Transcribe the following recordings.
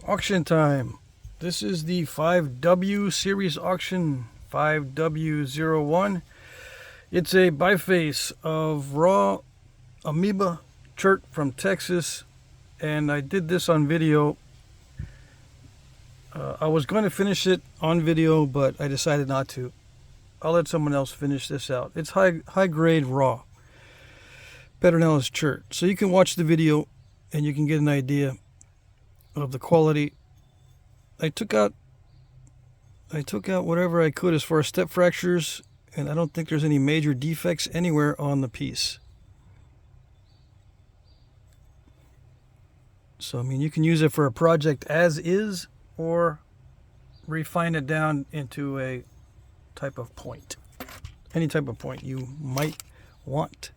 Auction time. This is the 5W series auction, 5W01. It's a biface of raw amoeba chert from Texas, and I did this on video. I was going to finish it on video, but I decided not to. I'll let someone else finish this out. It's high grade raw Pedernales chert. So you can watch the video and you can get an idea of the quality. I took out whatever I could as far as step fractures, and I don't think there's any major defects anywhere on the piece. So I mean, you can use it for a project as is, or refine it down into a type of point, any type of point you might want.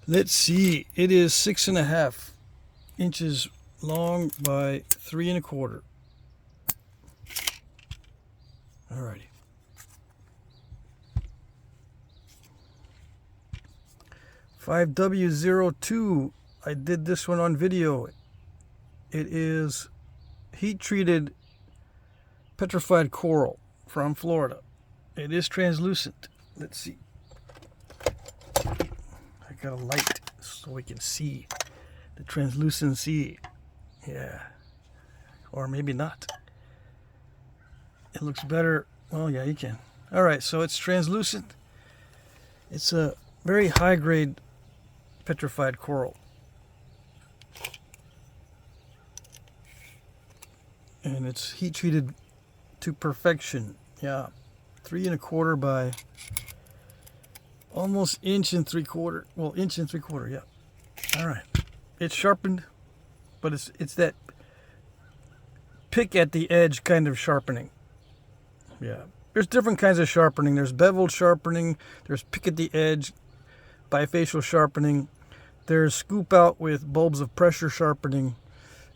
Let's see, it is 6.5 inches long by 3 1/4. Alrighty. $5W02. I did this one on video. It is heat-treated petrified coral from Florida. It is translucent. Let's see. I got a light so we can see the translucency. Yeah. Or maybe not. It looks better. Well, yeah, you can. All right, so it's translucent. It's a very high-grade petrified coral. And it's heat treated to perfection. Yeah, 3 1/4 by almost 1 3/4. Well, 1 3/4. Yeah. All right. It's sharpened, but it's that pick at the edge kind of sharpening. Yeah. There's different kinds of sharpening. There's beveled sharpening. There's pick at the edge, bifacial sharpening. There's scoop out with bulbs of pressure sharpening.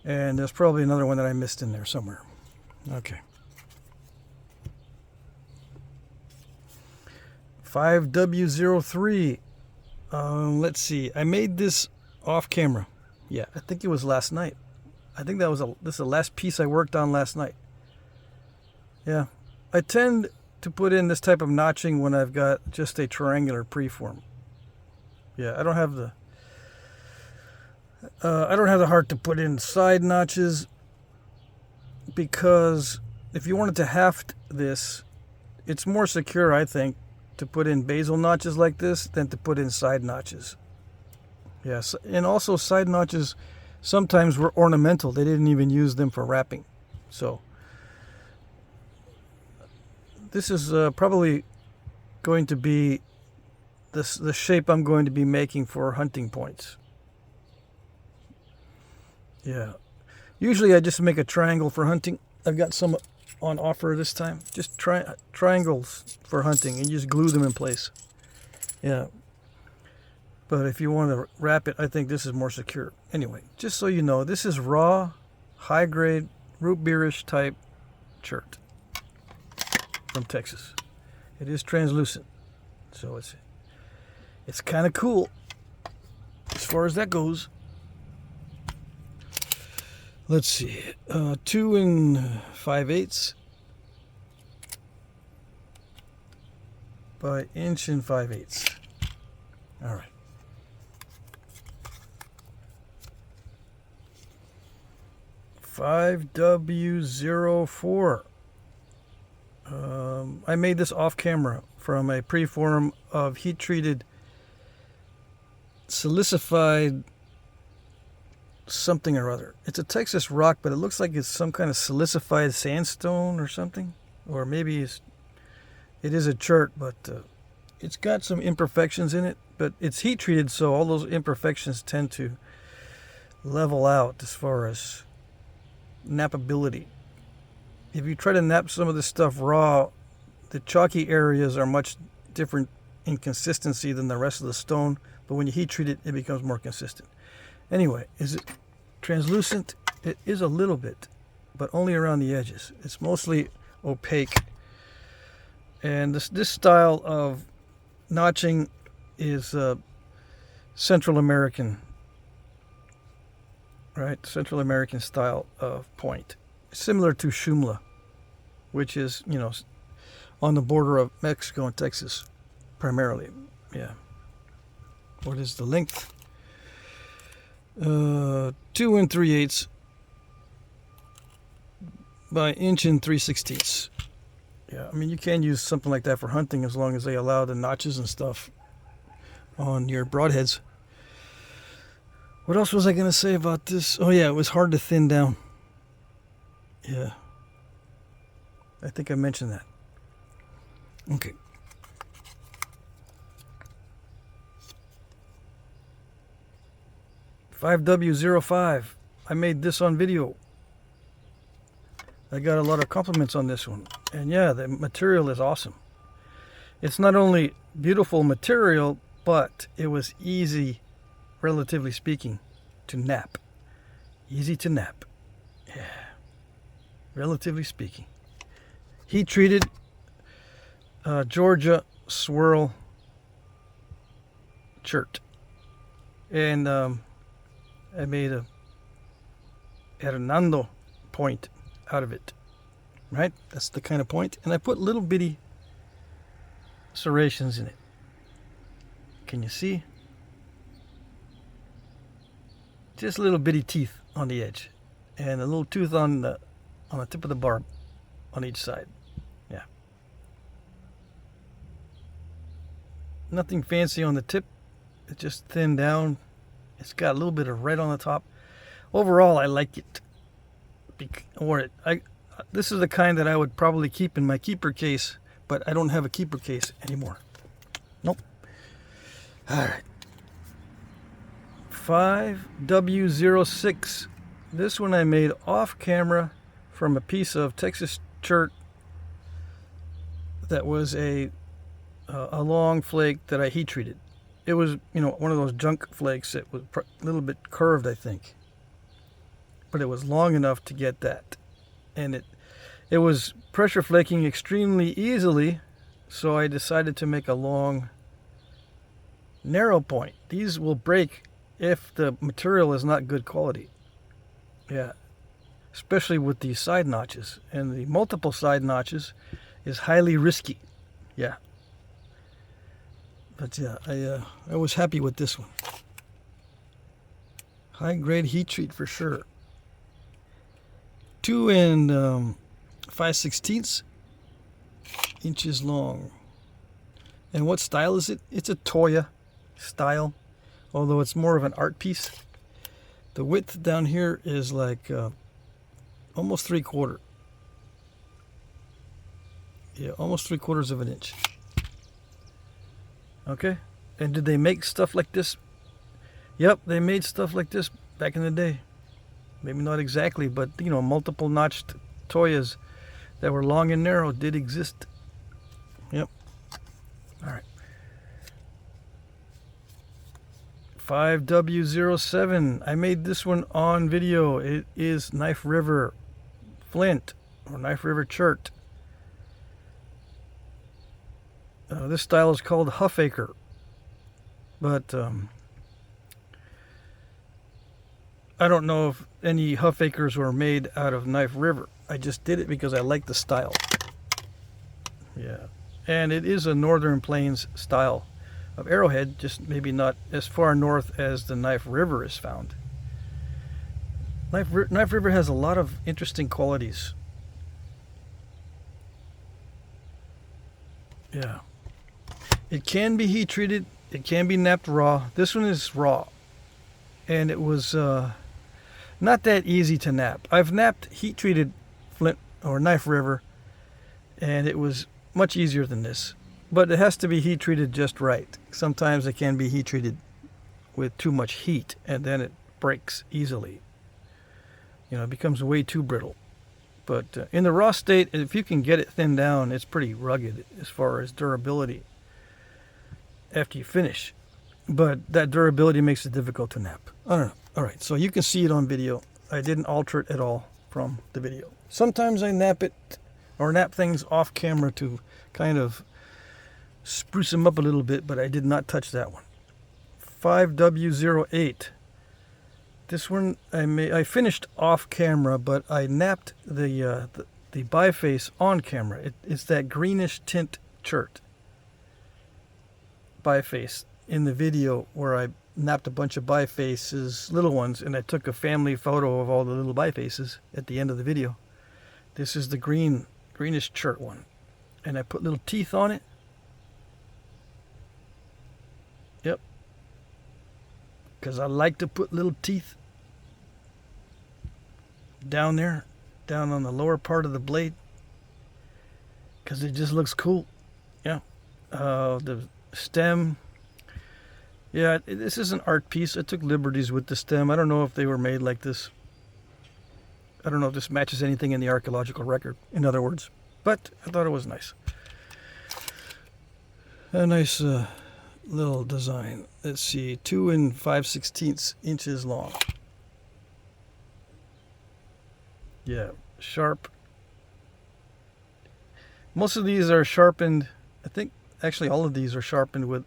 And there's probably another one that I missed in there somewhere. Okay. 5W03. Let's see. I made this off camera. Yeah, I think it was last night. I think this is the last piece I worked on last night. Yeah. I tend to put in this type of notching when I've got just a triangular preform. Yeah, I don't have the heart to put in side notches, because if you wanted to haft this, it's more secure, I think, to put in basal notches like this than to put in side notches. Yes, and also side notches sometimes were ornamental. They didn't even use them for wrapping. So this is probably going to be the shape I'm going to be making for hunting points. Yeah. Usually I just make a triangle for hunting. I've got some on offer this time. Just triangles for hunting, and you just glue them in place. Yeah. But if you want to wrap it, I think this is more secure. Anyway, just so you know, this is raw, high-grade, root beerish type chert from Texas. It is translucent, so it's kind of cool as far as that goes. Let's see, 2 5/8 by 1 5/8. All right. $5W04. I made this off camera from a preform of heat-treated silicified something or other. It's a Texas rock, but it looks like it's some kind of silicified sandstone or something. Or maybe it is a chert, but it's got some imperfections in it. But it's heat treated, so all those imperfections tend to level out as far as nappability. If you try to nap some of this stuff raw, the chalky areas are much different in consistency than the rest of the stone. But when you heat treat it, it becomes more consistent. Anyway, is it translucent? It is a little bit, but only around the edges. It's mostly opaque. And this style of notching is Central American right? Central American style of point, similar to Shumla, which is, on the border of Mexico and Texas, primarily. Yeah. What is the length? 2 3/8 by 1 3/16. Yeah, I mean, you can use something like that for hunting as long as they allow the notches and stuff on your broadheads. What else was I going to say about this? Oh, yeah, it was hard to thin down. Yeah. I think I mentioned that. Okay. $5W05. I made this on video. I got a lot of compliments on this one. And yeah, the material is awesome. It's not only beautiful material, but it was easy, relatively speaking, to nap. Easy to nap. Yeah. Relatively speaking. Heat treated Georgia swirl chert. And I made a Hernando point out of it. Right? That's the kind of point. And I put little bitty serrations in it. Can you see? Just little bitty teeth on the edge. And a little tooth on the tip of the barb on each side. Yeah. Nothing fancy on the tip. It's just thinned down. It's got a little bit of red on the top. Overall, I like it. This is the kind that I would probably keep in my keeper case, but I don't have a keeper case anymore. Nope. All right. 5W06. This one I made off camera from a piece of Texas chert that was a long flake that I heat treated. It was, one of those junk flakes that was a little bit curved, I think. But it was long enough to get that. And it was pressure flaking extremely easily, so I decided to make a long, narrow point. These will break if the material is not good quality. Yeah. Especially with these side notches. And the multiple side notches is highly risky. Yeah. But yeah, I was happy with this one. High grade heat treat for sure. 2 5/16 inches long. And what style is it? It's a Toya style, although it's more of an art piece. The width down here is like almost 3/4. Yeah, almost 3/4 of an inch. Okay. And did they make stuff like this? Yep, they made stuff like this back in the day. Maybe not exactly, but multiple notched Toyas that were long and narrow did exist. Yep. All right. 5W07. I made this one on video. It is Knife River Flint or Knife River Chert. This style is called Huffacre, but I don't know if any Huffacres were made out of Knife River. I just did it because I like the style. Yeah, and it is a Northern Plains style of arrowhead, just maybe not as far north as the Knife River is found. Knife River has a lot of interesting qualities. Yeah. It can be heat treated. It can be napped raw. This one is raw. And it was not that easy to nap. I've napped heat treated Flint or Knife River, and it was much easier than this. But it has to be heat treated just right. Sometimes it can be heat treated with too much heat, and then it breaks easily. It becomes way too brittle. But in the raw state, if you can get it thinned down, it's pretty rugged as far as durability after you finish. But that durability makes it difficult to nap. I don't know. All right, so you can see it on video. I didn't alter it at all from the video. Sometimes I nap it or nap things off camera to kind of spruce them up a little bit, but I did not touch that one. 5W08. This one I finished off camera, but I napped the biface on camera. It's that greenish tint chert biface in the video where I napped a bunch of bifaces, little ones, and I took a family photo of all the little bifaces at the end of the video. This is the greenish chert one, and I put little teeth on it. Yep, because I like to put little teeth down there, down on the lower part of the blade, because it just looks cool. Yeah. The stem, yeah, this is an art piece. I took liberties with the stem. I don't know if they were made like this. I don't know if this matches anything in the archaeological record, in other words, but I thought it was nice. A nice little design. Let's see, 2 5/16 inches long. Yeah, sharp. Most of these are sharpened. I think actually all of these are sharpened with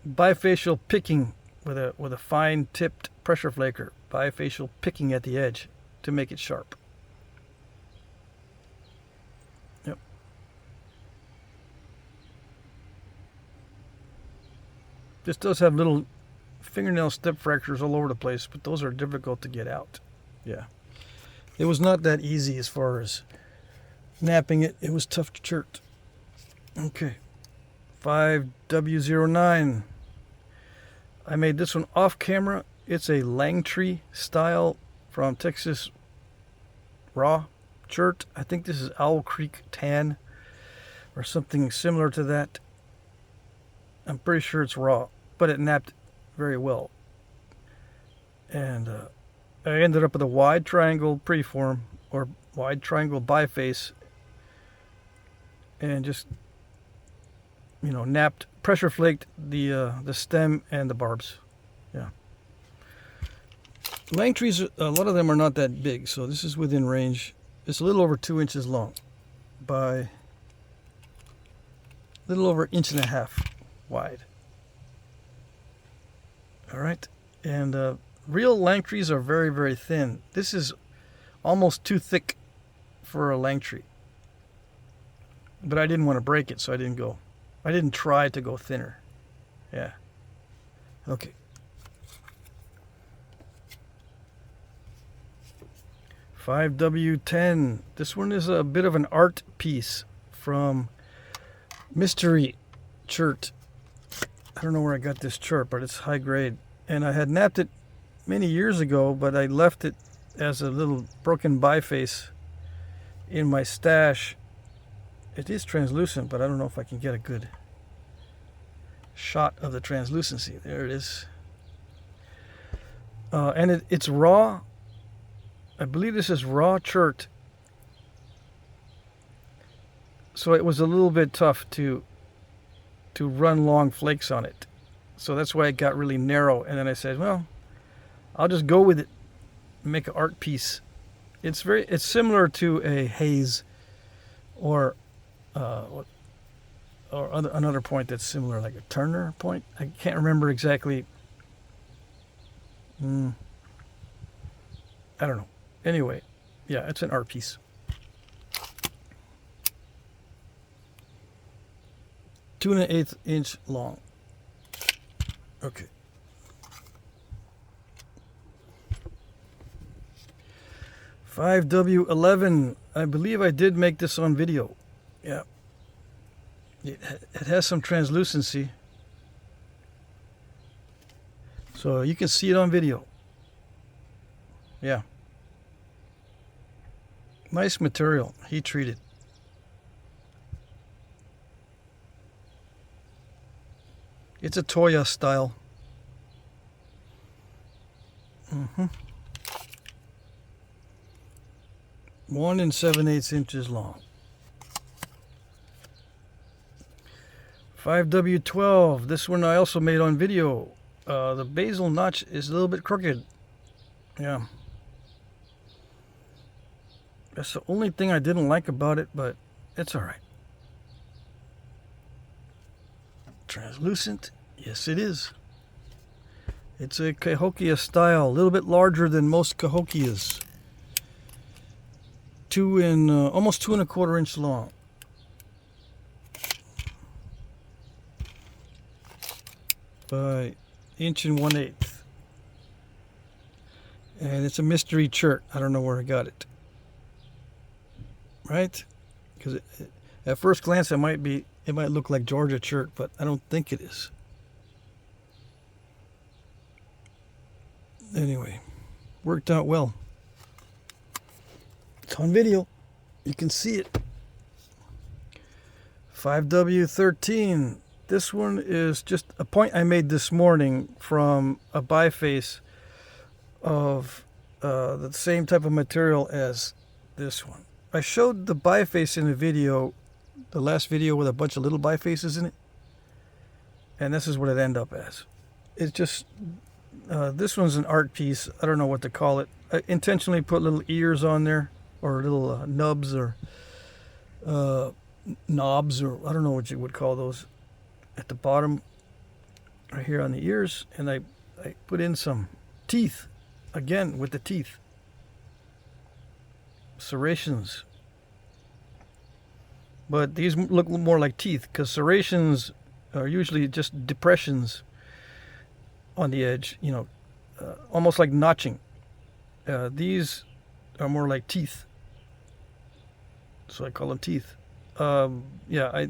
bifacial picking with a fine tipped pressure flaker. Bifacial picking at the edge to make it sharp. Yep. This does have little fingernail step fractures all over the place, but those are difficult to get out. Yeah. It was not that easy as far as napping it. It was tough to chert. Okay. 5W09. I made this one off camera. It's a Langtree style from Texas raw chert. I think this is Owl Creek tan or something similar to that. I'm pretty sure it's raw, but it napped very well. And I ended up with a wide triangle preform or wide triangle biface, and just, you know, napped, pressure flaked the stem and the barbs. Yeah. Langtrees, a lot of them are not that big, so this is within range. It's a little over 2 inches long by a little over 1.5 inches wide. All right, and real Langtrees are very, very thin. This is almost too thick for a Langtree, but I didn't want to break it, so I didn't try to go thinner. Yeah. Okay. 5W10. This one is a bit of an art piece from Mystery Chert. I don't know where I got this chert, but it's high grade. And I had napped it many years ago, but I left it as a little broken biface in my stash. It is translucent, but I don't know if I can get a good shot of the translucency. There it is. And it's raw. I believe this is raw chert. So it was a little bit tough to run long flakes on it. So that's why it got really narrow. And then I said, well, I'll just go with it, make an art piece. It's similar to a haze or another point that's similar, like a Turner point. I can't remember exactly. I don't know. Anyway, yeah, it's an art piece. Two and an eighth inch long. Okay. $5W11. I believe I did make this on video. Yeah. It has some translucency, so you can see it on video. Yeah. Nice material, heat treated. It's a Toya style. 1 7/8 inches long. 5W12. This one I also made on video. The basal notch is a little bit crooked. Yeah. That's the only thing I didn't like about it, but it's all right. Translucent? Yes, it is. It's a cahokia style, a little bit larger than most cahokias. Almost 2¼ inch long. By 1 1/8. And it's a mystery chert. I don't know where I got it. Right? Because at first glance it might look like Georgia chert, but I don't think it is. Anyway, worked out well. It's on video. You can see it. 5W13. This one is just a point I made this morning from a biface of the same type of material as this one. I showed the biface in the video, the last video, with a bunch of little bifaces in it. And this is what it ended up as. It's just, this one's an art piece. I don't know what to call it. I intentionally put little ears on there, or little nubs, or knobs, or I don't know what you would call those, at the bottom, right here on the ears. And I put in some teeth, again with the teeth. Serrations. But these look more like teeth, because serrations are usually just depressions on the edge, you know, almost like notching. These are more like teeth, so I call them teeth. Yeah,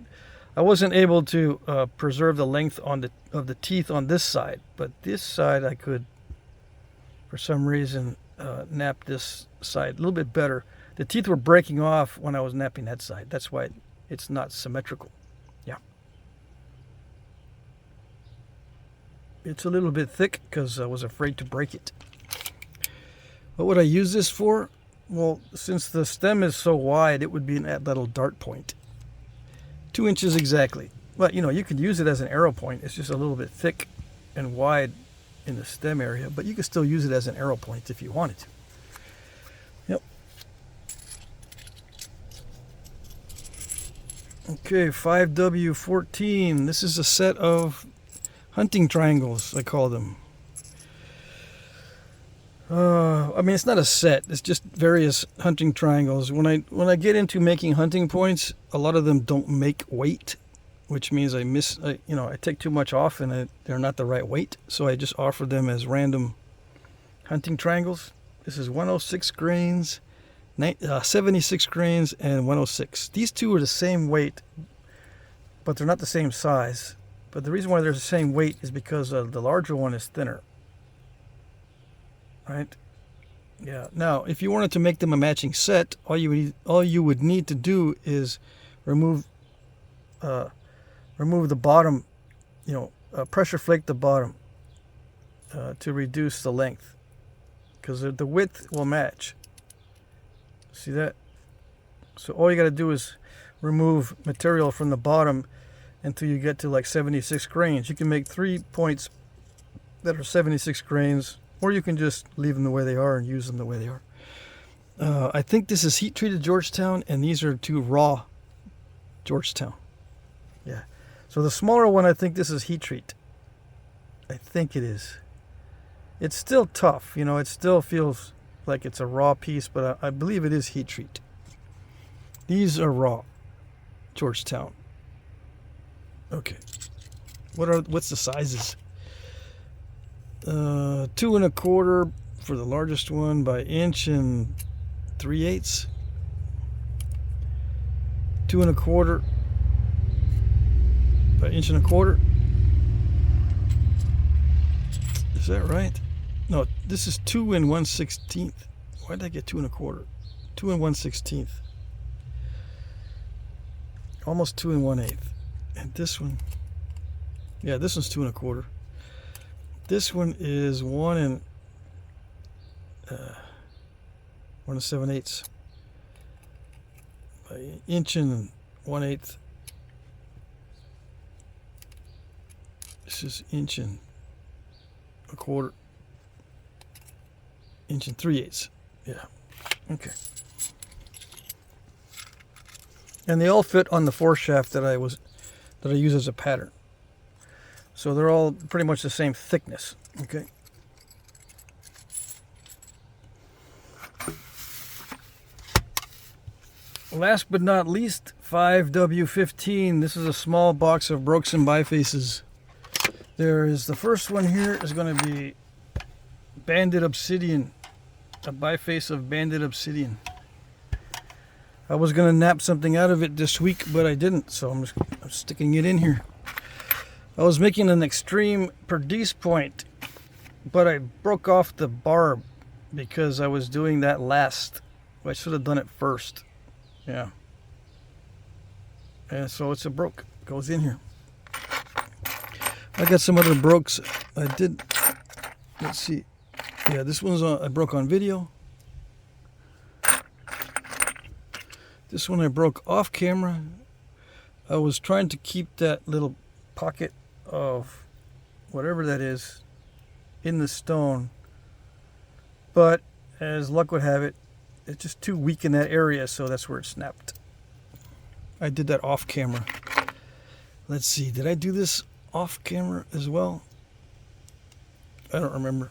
I wasn't able to preserve the length of the teeth on this side, but this side I could, for some reason, nap this side a little bit better. The teeth were breaking off when I was napping that side. That's why it's not symmetrical. Yeah. It's a little bit thick because I was afraid to break it. What would I use this for? Well, since the stem is so wide, it would be that little dart point. 2 inches exactly. But, you know, you could use it as an arrow point. It's just a little bit thick and wide in the stem area, but you could still use it as an arrow point if you wanted to. Yep. Okay, 5W14. This is a set of hunting triangles, I call them. I mean, it's not a set. It's just various hunting triangles. When I get into making hunting points, a lot of them don't make weight, which means I take too much off and they're not the right weight. So I just offer them as random hunting triangles. This is 106 grains, 76 grains, and 106. These two are the same weight, but they're not the same size. But the reason why they're the same weight is because the larger one is thinner. Right? Yeah. Now, if you wanted to make them a matching set, all you would need to do is remove the bottom, pressure flake the bottom to reduce the length, because the width will match. See that? So all you got to do is remove material from the bottom until you get to like 76 grains. You can make 3 points that are 76 grains, or you can just leave them the way they are and use them the way they are. I think this is heat treated Georgetown, and these are 2 raw Georgetown. Yeah. So the smaller one, I think this is heat treat. I think it is. It's still tough, it still feels like it's a raw piece, but I believe it is heat treat. These are raw Georgetown. Okay. What's the sizes? 2 1/4 for the largest one by 1 3/8. 2 1/4 by 1 1/4. Is that right? No, this is 2 1/16. Why did I get 2 1/4? 2 1/16. Almost 2 1/8. And this one, yeah, this one's 2 1/4. This one is 1 7/8 by 1 1/8. This is 1 1/4, 1 3/8. Yeah. Okay. And they all fit on the foreshaft that I use as a pattern. So they're all pretty much the same thickness. Okay. Last but not least, 5W15. This is a small box of broken bifaces. There is the first one here is going to be banded obsidian, a biface of banded obsidian. I was going to nap something out of it this week, but I didn't, so I'm sticking it in here. I was making an extreme perdice point, but I broke off the barb because I was doing that last. I should have done it first. Yeah. And so it's a broke. Goes in here. I got some other brokes. I did. Let's see. Yeah, this one's I broke on video. This one I broke off camera. I was trying to keep that little pocket of whatever that is in the stone, but as luck would have it, it's just too weak in that area, so that's where it snapped. I did that off camera. Let's see, did I do this off camera as well? I don't remember.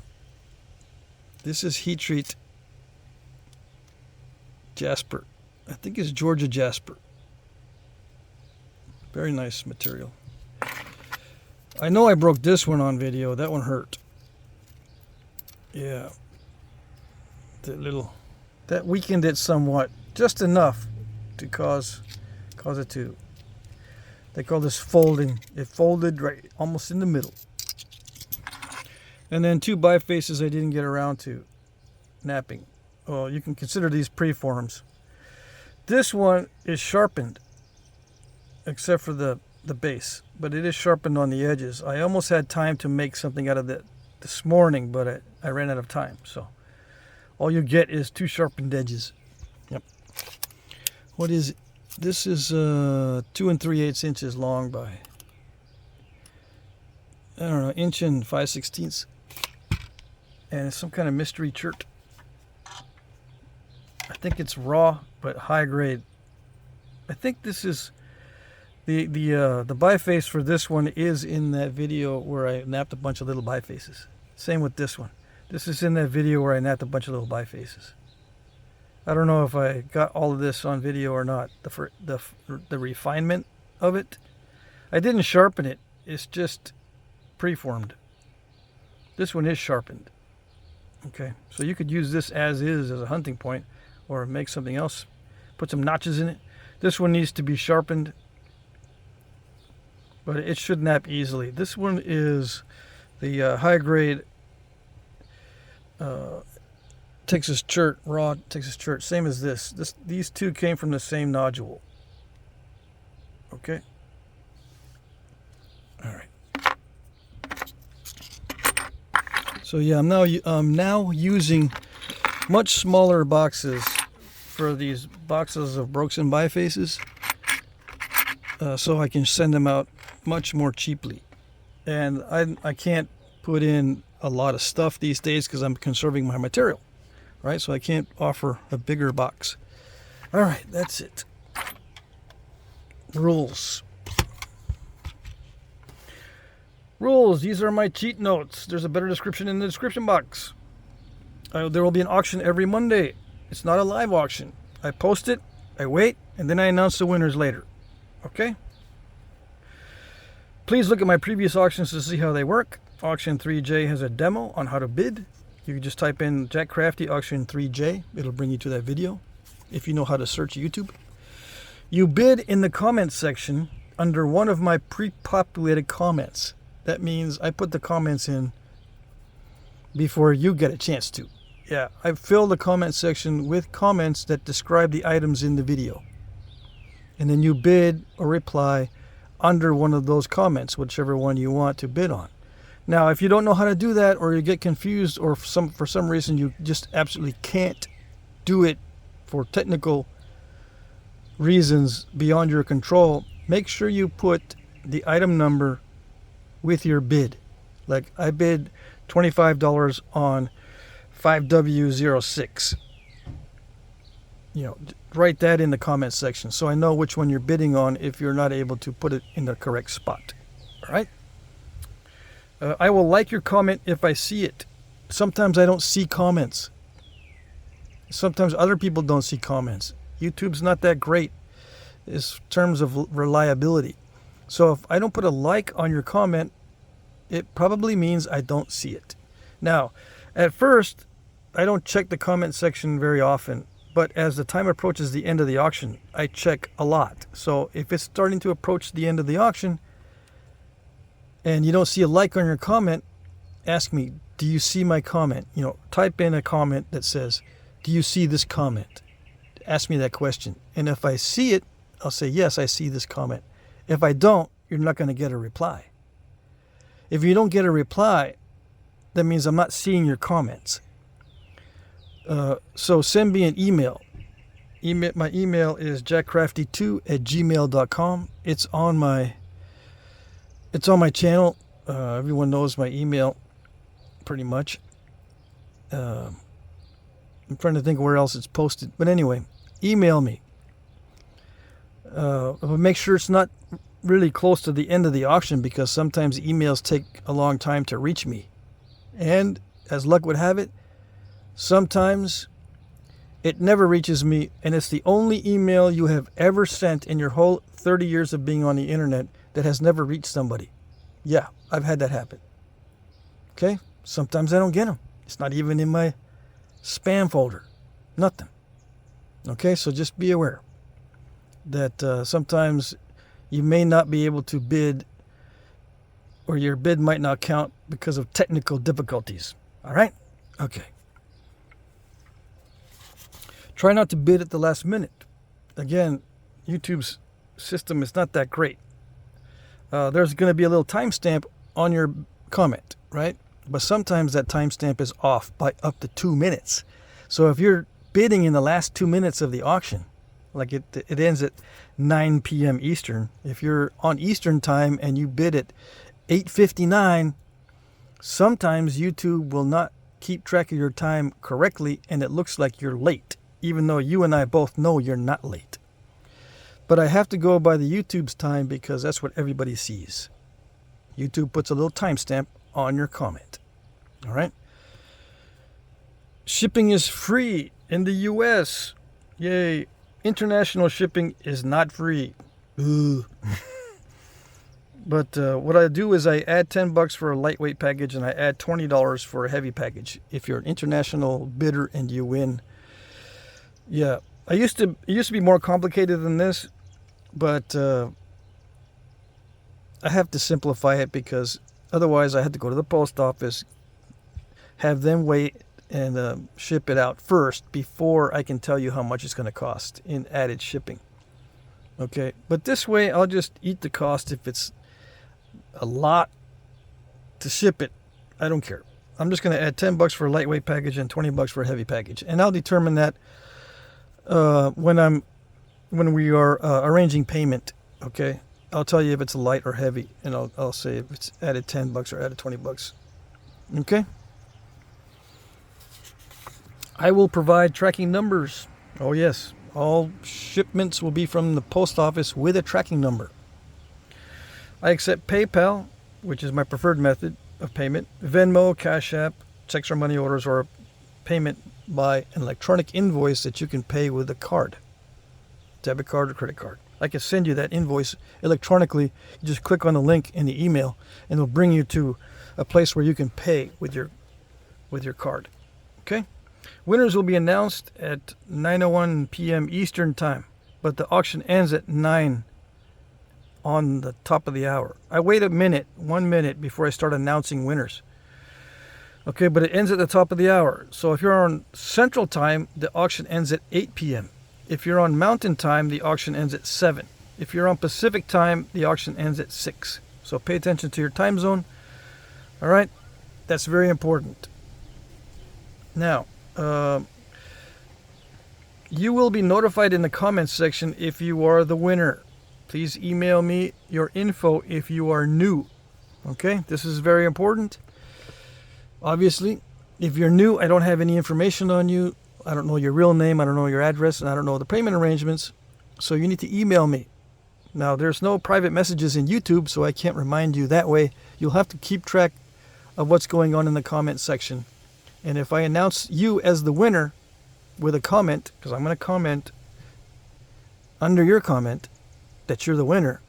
This is heat treat jasper. I think it's Georgia jasper. Very nice material. I know I broke this one on video. That one hurt. Yeah. That weakened it somewhat. Just enough to cause it to. They call this folding. It folded right almost in the middle. And then 2 bifaces I didn't get around to napping. Well, you can consider these preforms. This one is sharpened, except for the base, but it is sharpened on the edges. I almost had time to make something out of that this morning, but I ran out of time. So all you get is 2 sharpened edges. Yep. What is it? This is 2 3/8 inches long by, I don't know, 1 5/16 inches. And it's some kind of mystery chert. I think it's raw, but high grade. I think this is the biface for this one is in that video where I napped a bunch of little bifaces. Same with this one. This is in that video where I napped a bunch of little bifaces. I don't know if I got all of this on video or not. The refinement of it. I didn't sharpen it. It's just preformed. This one is sharpened. Okay, so you could use this as is as a hunting point, or make something else. Put some notches in it. This one needs to be sharpened, but it should nap easily. This one is the high grade Texas chert, raw Texas chert, same as this. These 2 came from the same nodule. Okay. All right. So yeah, I'm now using much smaller boxes for these boxes of broken bifaces, so I can send them out much more cheaply. And I can't put in a lot of stuff these days because I'm conserving my material, right? So I can't offer a bigger box. All right, that's it. Rules. These are my cheat notes. There's a better description in the description box. There will be an auction every Monday. It's not a live auction. I post it, I wait, and then I announce the winners later. Okay? Please look at my previous auctions to see how they work. Auction 3J has a demo on how to bid. You can just type in Jack Crafty Auction 3J. It'll bring you to that video if you know how to search YouTube. You bid in the comments section under one of my pre-populated comments. That means I put the comments in before you get a chance to. Yeah, I fill the comment section with comments that describe the items in the video. And then you bid or reply under one of those comments, whichever one you want to bid on. Now, if you don't know how to do that, or you get confused, or for some reason you just absolutely can't do it for technical reasons beyond your control, make sure you put the item number with your bid. Like I bid $25 on 5W06. Write that in the comment section so I know which one you're bidding on if you're not able to put it in the correct spot. All right? I will like your comment if I see it. Sometimes I don't see comments. Sometimes other people don't see comments. YouTube's not that great in terms of reliability. So if I don't put a like on your comment, it probably means I don't see it. Now, at first, I don't check the comment section very often, but as the time approaches the end of the auction, I check a lot. So if it's starting to approach the end of the auction and you don't see a like on your comment, ask me, do you see my comment? Type in a comment that says, do you see this comment? Ask me that question. And if I see it, I'll say, yes, I see this comment. If I don't, you're not going to get a reply. If you don't get a reply, that means I'm not seeing your comments. So send me an email. My email is jackcrafty2@gmail.com. It's on my channel. Everyone knows my email pretty much. I'm trying to think where else it's posted. But anyway, email me. Make sure it's not really close to the end of the auction, because sometimes emails take a long time to reach me. And as luck would have it, sometimes it never reaches me, and it's the only email you have ever sent in your whole 30 years of being on the internet that has never reached somebody. Yeah, I've had that happen. Okay? Sometimes I don't get them. It's not even in my spam folder. Nothing. Okay? So just be aware that sometimes you may not be able to bid, or your bid might not count because of technical difficulties. All right? Okay. Try not to bid at the last minute. Again, YouTube's system is not that great. There's going to be a little timestamp on your comment, right? But sometimes that timestamp is off by up to 2 minutes. So if you're bidding in the last 2 minutes of the auction, like it ends at 9 p.m. Eastern. If you're on Eastern time and you bid at 8:59, sometimes YouTube will not keep track of your time correctly, and it looks like you're late, even though you and I both know you're not late. But I have to go by the YouTube's time because that's what everybody sees. YouTube puts a little timestamp on your comment. All right? Shipping is free in the U.S. Yay. International shipping is not free. Ooh. But what I do is I add $10 for a lightweight package, and I add $20 for a heavy package if you're an international bidder and you win. Yeah, it used to be more complicated than this, but I have to simplify it because otherwise I had to go to the post office, have them wait, and ship it out first before I can tell you how much it's going to cost in added shipping. Okay, but this way I'll just eat the cost. If it's a lot to ship it, I don't care. I'm just going to add $10 for a lightweight package and $20 for a heavy package, and I'll determine that when we are arranging payment. Okay, I'll tell you if it's light or heavy, and I'll say if it's added $10 or added $20. Okay. I will provide tracking numbers. Oh yes, all shipments will be from the post office with a tracking number. I accept PayPal, which is my preferred method of payment, Venmo, Cash App, checks or money orders, or payment by an electronic invoice that you can pay with a card, debit card or credit card. I can send you that invoice electronically. You just click on the link in the email, and it'll bring you to a place where you can pay with your card. Okay? Winners will be announced at 9:01 p.m. Eastern Time, but the auction ends at 9 on the top of the hour. I wait 1 minute before I start announcing winners. Okay, but it ends at the top of the hour. So if you're on Central Time, the auction ends at 8 p.m. If you're on Mountain Time, the auction ends at 7. If you're on Pacific Time, the auction ends at 6. So pay attention to your time zone. All right? That's very important. Now, you will be notified in the comments section if you are the winner. Please email me your info if you are new. Okay? This is very important. Obviously, if you're new, I don't have any information on you. I don't know your real name. I don't know your address. And I don't know the payment arrangements. So you need to email me. Now, there's no private messages in YouTube, so I can't remind you that way. You'll have to keep track of what's going on in the comment section. And if I announce you as the winner with a comment, because I'm going to comment under your comment that you're the winner,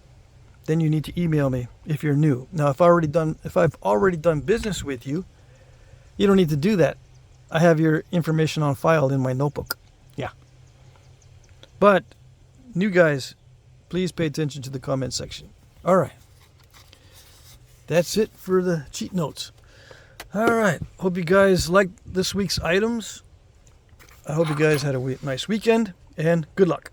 then you need to email me if you're new. Now, if I've already done business with you, you don't need to do that. I have your information on file in my notebook. Yeah. But new guys, please pay attention to the comment section. All right. That's it for the cheat notes. All right. Hope you guys liked this week's items. I hope you guys had a nice weekend, and good luck.